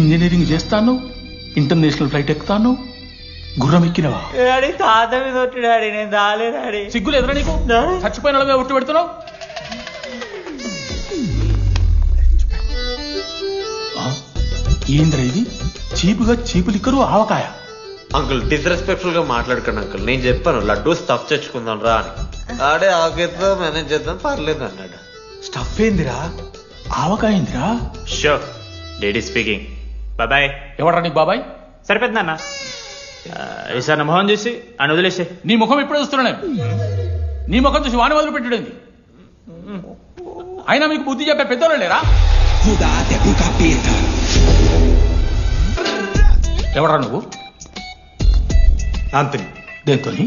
Engineering చేస్తాను, international flight ఎక్కుతాను, గుర్రం ఎక్కినవా? Daddy తాత మీద ఒట్టు డాడీ, నేను దాలే డాడీ. సిగ్గులు ఎదురా నీకు? చచ్చిపోయిన వాళ్ళ మీద ఒట్టు పెడుతున్నావు. ఏంద్ర ఇది? చీపుగా చీపు లిక్కరు ఆవకాయ. అంకుల్ డిస్రెస్పెక్ట్ఫుల్ గా మాట్లాడకండి అంకుల్. నేను చెప్పాను లడ్డూ స్టఫ్ తెచ్చుకుందాం రా అని. ఆడే ఆకేద్దాం మేనేజ్ చేద్దాం పర్లేదు అన్నాడు. స్టఫ్ ఏందిరా? ఆవకాయ ఏందిరా? Show daddy speaking. బాబాయ్. ఎవడ్రా నీకు బాబాయ్? సరిపోతుంది అన్న. ఈసారి నా మొహం చూసి అని వదిలేసే. నీ ముఖం ఇప్పుడే చూస్తున్నా నేను. నీ ముఖం చూసి వాని వదిలి పెట్టడండి. అయినా మీకు బుద్ధి చెప్పే పెద్దోళ్ళు లేరా? ఎవడ్రా నువ్వు? అంతే. దేంతోని?